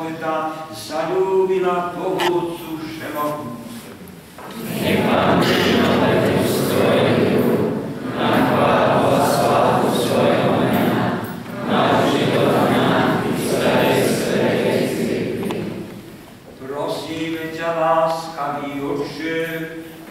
obeta zalúbila Bohu Otcu Všemohúcemu. Nech Pán príjme obetu svojhu, na chválu a slávu svojho mena, na život nám i celej svetej cirkvi. Prosíme ťa, láskavý Otče,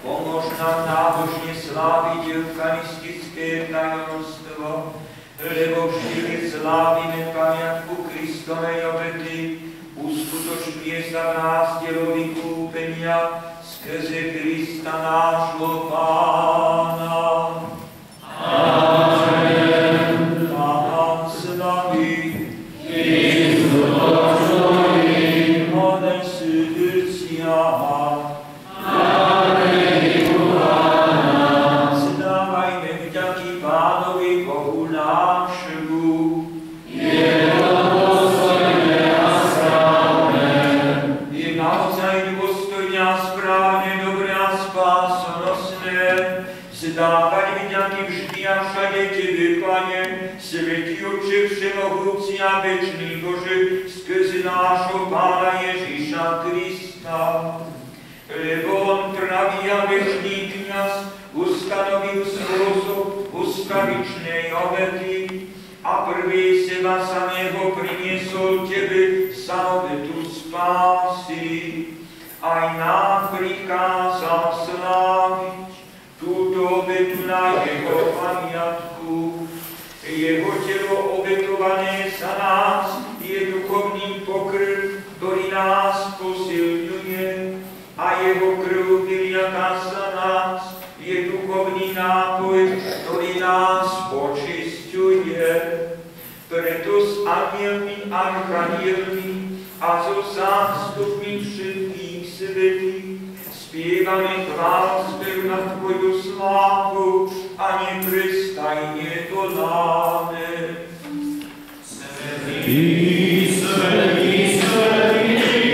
pomôž nám nábožne sláviť eucharistické tajomstvo, lebo vždy, keď slávime pamiatku Kristovej obety, uskutočňuje sa v nás dielo vykúpenia skrze Krista nášho Pána. Amen. Pán s nami, i s duchom tvojím, modlí srdcia. Vzdávať vďaky vždy a všade Tebe, Pane, Svätý Otče Všemohúci a večný Bože, skrze nášho Pána Ježíša Krista. Lebo On pravý a večný kňaz ustanovil spôsob ustavičnej obety a prvý seba samého priniesol Tebe za obetu spásy. Aj nám prikázal sláviť túto obetu na jeho pamiatku. Jeho telo obetované za nás je duchovný pokrm, ktorý nás posilňuje, a jeho krv vyliatá za nás je duchovný nápoj, ktorý nás počisťuje. Preto s anjelmi, archanielmi a so zástupmi všetkých svätých spievame chválospev na Tvoju slávu a neprestajne voláme. Svätý, svätý, svätý,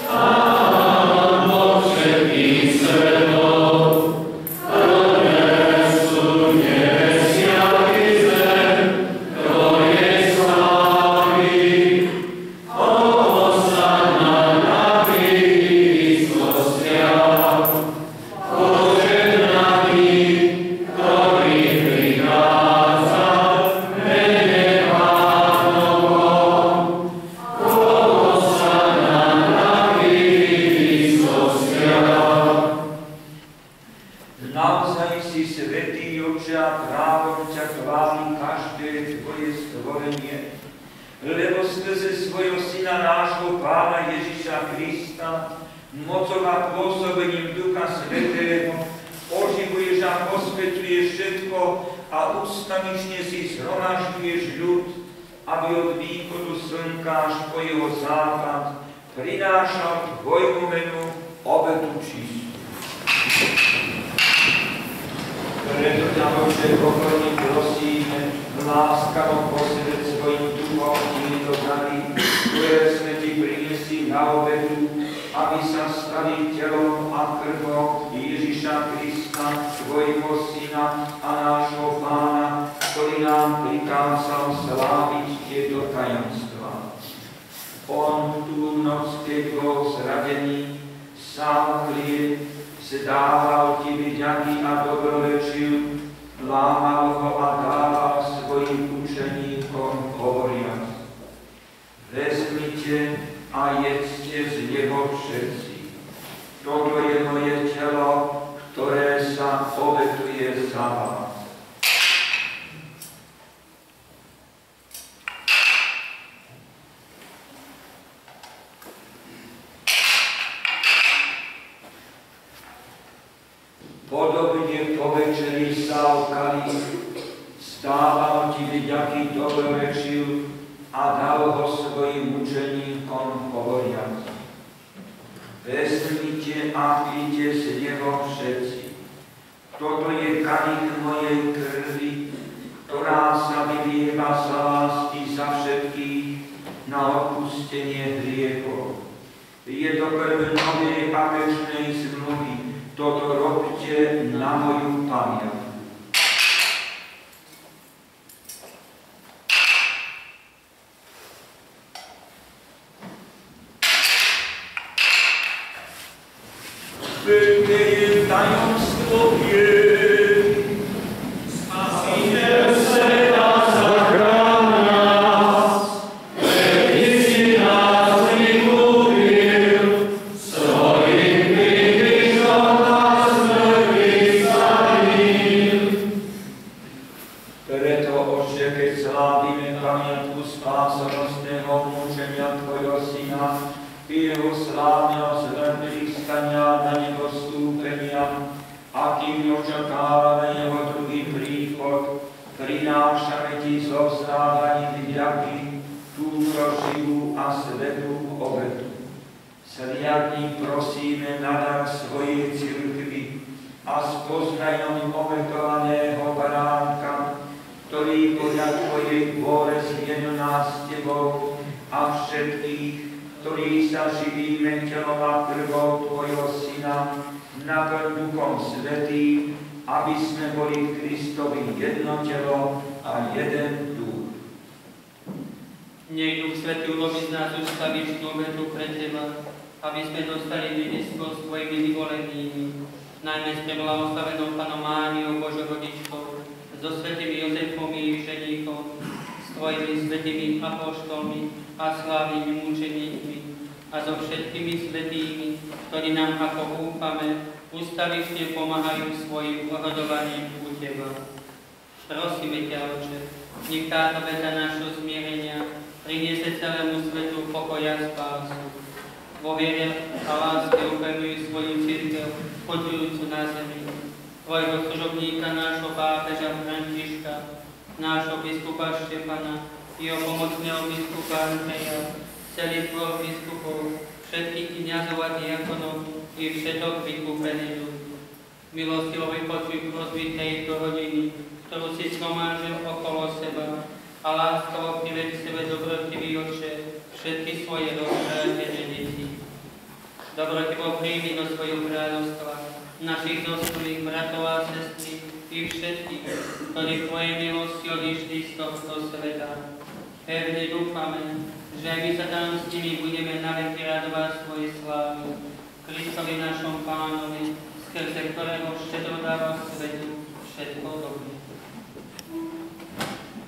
Pán Boh všetkých svetov, ktoré sú nebesia i zem, Tvoje slávy. Hosanna na výsostях, požehnaný, ktorý prichádza v mene Pánovom. Hosanna na výsostях. Naozaj si svätý Otče a právom ťa chváli každé Tvoje stvorenie, lebo skrze svojho Syna nášho Pána Ježíša Krista, mocou a pôsobením Ducha Svätého, oživuješ a posväťuješ všetko a ustavične si zhromažďuješ ľud, aby od východu slnka až po jeho západ prinášal Tvojmu menu obetu čistú. Preto ťa, Bože, pokojne prosíme, láskavo posväť svojim duchom týmto dary, ktoré sme Ti priniesli na obetu, aby sa stali telom a krvou Ježiša Krista, Tvojho Syna a nášho Pána, ktorý nám prikázal sláviť tieto tajomstvá. On tú noc, keď bol zradený, sám chlieb, vzdával Ti vďaky a dobrorečil, lámal ho a dával svojim učeníkom, hovoriac: Vezmite a jedzte z neho všetci. Toto je moje telo, ktoré sa obetuje za vás. Podobne po večeri vzal kalich, vzdával Ti vďaky, dobrorečil a dal ho svojim učeníkom, hovoriac: Vezmite a píte z neho všetci. Toto je kalich mojej krvi, ktorá sa vylieva za vás i za všetkých na odpustenie hriechov. Je to krv novej a večnej zmluvy. Toto robte na moju pamiatku. Wielkie jest tajemstwo wiery. Spasiciel sveta zachrán nás, lebo si nás vykúpil, svojim krížom nás mŕtvych zbavil. Preto, Otče, keď slávime pamiatku spásonosného mučenia Tvojho Syna i jeho slávneho zmrtvých stania na nebo vstúpenia, a kým očakávame jeho druhý príchod, prinášame Ti so vzdávaním vďaky túto živú a svätú obetu. Sliadni prosíme na dar svojej cirkvi a spoznajom obetovaného baránka, ktorý podľa Tvojej vôle zjedná s Tebou a všetkých, ktorí sa živíme telom a krvou Tvojho Syna, naplň Duchom Svätým, aby sme boli v Kristovi jedno telo a jeden duch. Nech Duch Svätý urobí z nás ustavičnú obetu pre Teba, aby sme dostali dedičstvo s Tvojimi vyvolenými, najmä s blahoslavenou Pannou Máriou, Božou rodičkou, so svätým Jozefom i ich ženíchom, s Tvojimi svätými apoštolmi a slávnymi mučeníkmi a so všetkými svätými, ktorí nám, ako úfame, ustavične pomáhajú svojim uhodovaním u Teba. Prosíme ťa, Otče, nech táto veta nášho zmierenia priniesie celému svetu pokoj a spásu. Vo viere a láske upevňuj svoju cirkev, počujúcu na zemi. Tvojho služobníka, nášho pápeža Františka, nášho biskupa Štefana, jeho pomocného biskupa Andreja, celý zbor biskupov, všetkých kňazov a diakonov i všetok vykúpený ľud. Milostivo vypočuj prosby tejto rodiny, ktorú si zhromaždil okolo seba, a láskovo priveď k sebe dobrotivý Otče všetky svoje rozvrátené deti. Dobrotivo príjmi do svojho kráľovstva našich zosnulých bratov a sestry i všetkých, ktorí v Tvojej milosti odišli z tohto sveta. Pevne dúfame, že aj my sa tam s nimi budeme naveky radovať svojej slávy. Kristovi našom Pánovi, skrze ktorého štedro dáva svetu všetko dobré.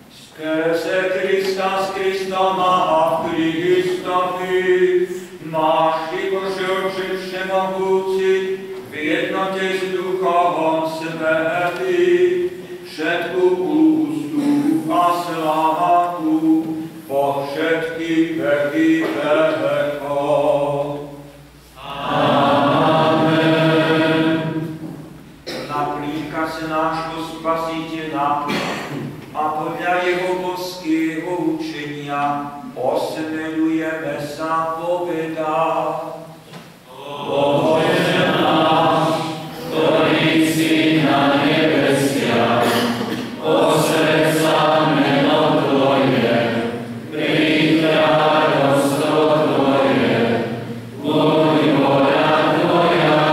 Skrze Krista, s Kristom a v Kristovi, máš Ty, Bože Otče všemohúci, v jednote s Duchom Svätým, všetku úctu a slávu po všetky veky vekov. Amen. Na príkaz nášho Spasiteľa a podľa jeho božského učenia osmelujeme sa povedať: Bože náš, ktorý si na nebesiach, posväť sa meno Tvoje, príď kráľovstvo Tvoje, buď vôľa Tvoja,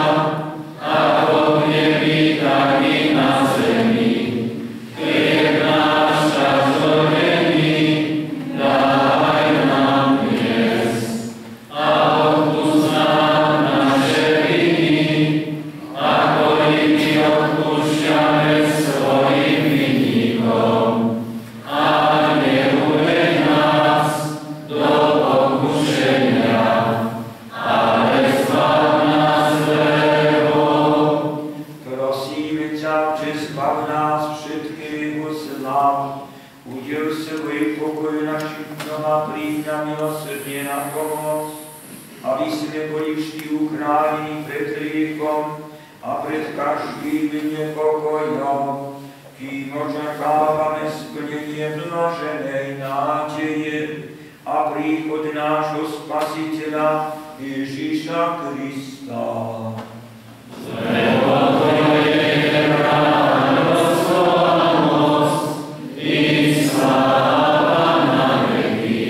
ako v nebi, tak i na zemi. Chlieb náš každodenný daj nám dnes, a odpusť nám naše viny, ako i my odpúšťame svojim vinníkom. A neuveď nás do pokušenia, ale zbav nás zlého. Prosíme ťa, že zbav nás všetkého zla, udel svoj pokoj našim dom a príď nám milosrdne na pomoc, aby sme boli vždy uchránení pred hriechom a pred každým nepokojom, kým očakávame splnenie blaženej nádeje a príchod nášho Spasiteľa Ježíša Krista. Lebo Tvoje je kráľovstvo a moc i sláva na veky.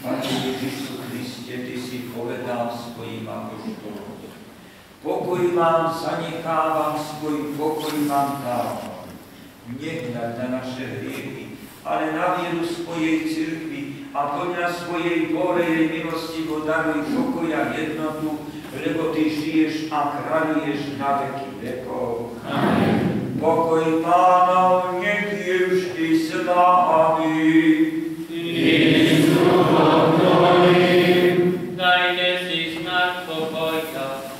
Pane Ježišu Kriste, Ty si povedal svojim apoštolom: pokoj vám zanechávam, svoj pokoj vám dávam. Nehľad na naše hriechy, ale na vieru svojej cirkvi a podľa svojej vôle jej milostivo daruj pokoj a jednotu lebo Ty žiješ a kráľuješ na veky vekov. Amen. Pokoj Pánov nech je vždy s nami. Dajte si znak pokoja.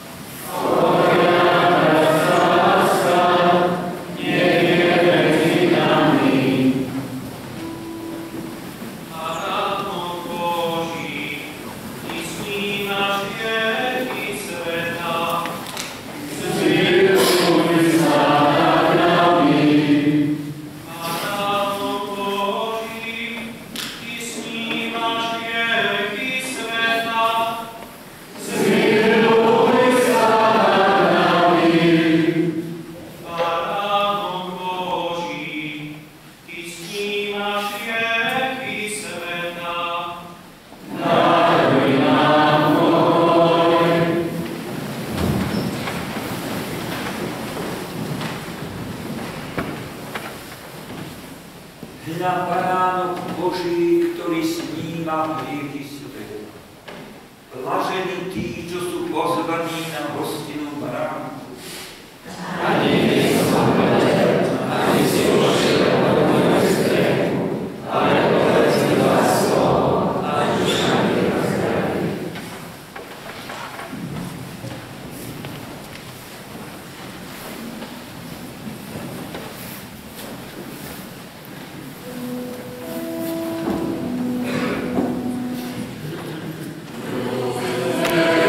Hľa Baránok Boží, ktorý sníma hriechy sveta. Blažení tí, čo sú pozvaní na hostinu Baránku. Ani si uložil môj striechu, ale povedz mi dva slovo, a duša mi rozdraví. Amen.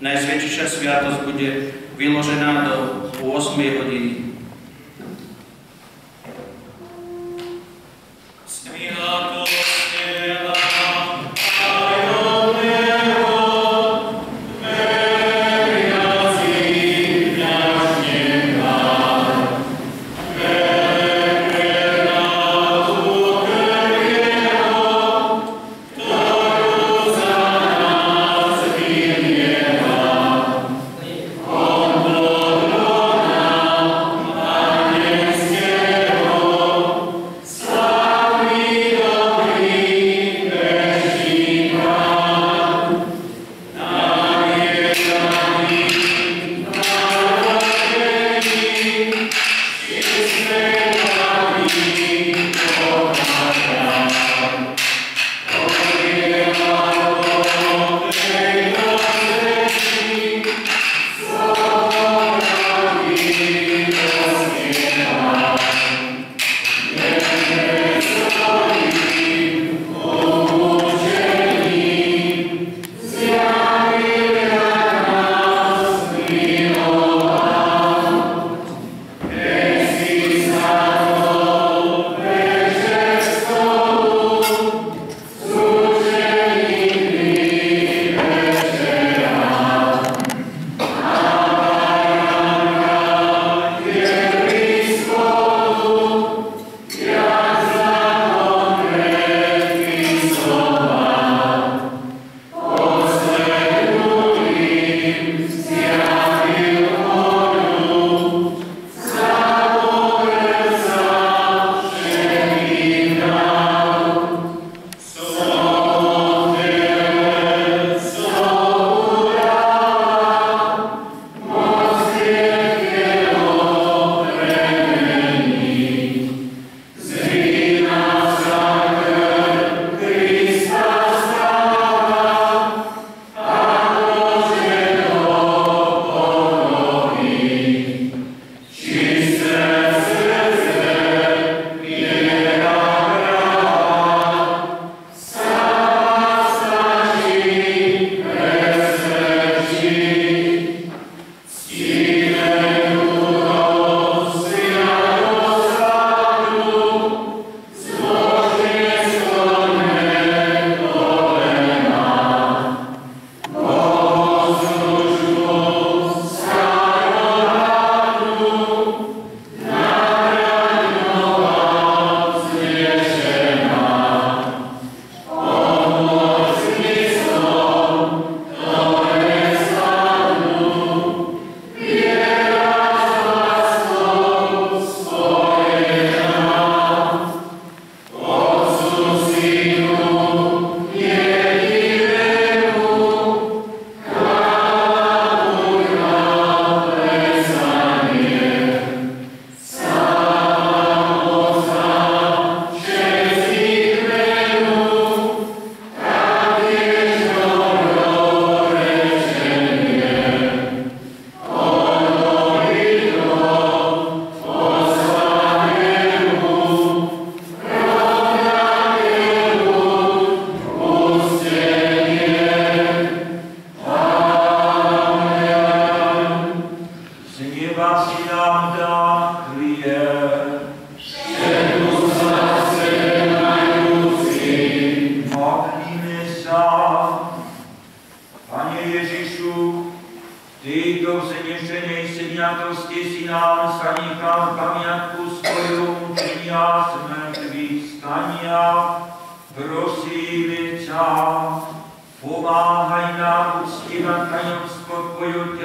Najsvätejšia sviatosť bude vyložená do 8 hodiny.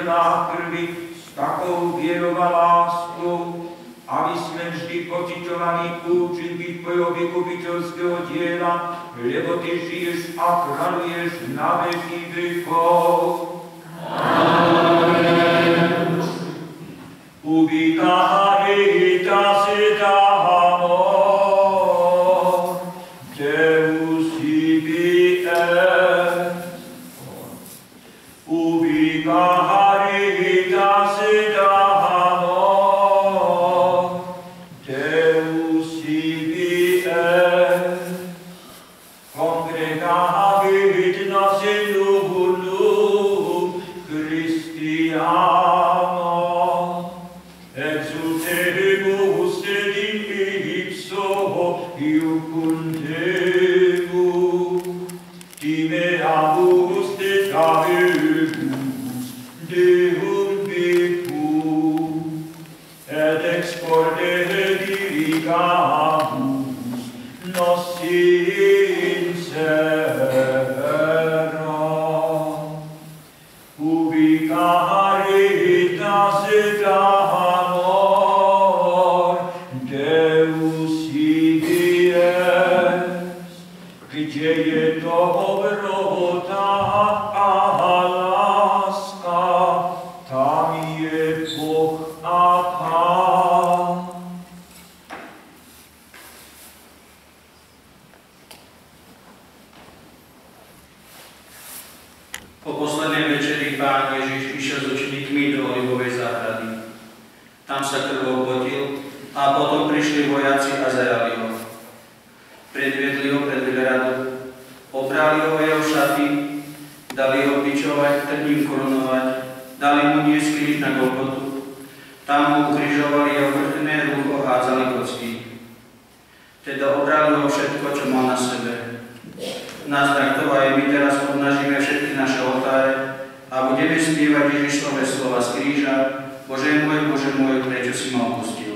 tela krvi s takou vierou a láskou, aby sme vždy pociťovali účinky tvojho vykupiteľského diela, lebo ty žiješ a kráľuješ na veky vekov. Amen. Ubicare sedamo, Deus ibi est. Ubicare sedamo, Deus ibi est. Congregavit nos in unum Christiano, exultemus et in ipso iucundemus, timeamus et avemus Deum vicum, et exporte dirigamus nos sincero. Ubicare sedamor, Deus ibi est, kde je dobrota a láska, tam je Boh a Pán. Po poslednej večeri Pán Ježiš išiel s učeníkmi do Olivovej záhrady. Tam sa krvou potil a potom prišli vojaci a zajali ho. Predviedli ho pred hradu, oprali ho jeho šaty, dali ho bičovať, trním korunovať, dali mu niesť kríž na Golgotu. Tam mu ukrižovali jeho vrchné rucho a hádzali kocky. Teda obrali ho všetko, čo mal na sebe. Náznak toho aj my teraz obnažíme všetky naše oltáre a budeme spievať Ježišove slova z kríža: Bože môj, prečo si ma opustil?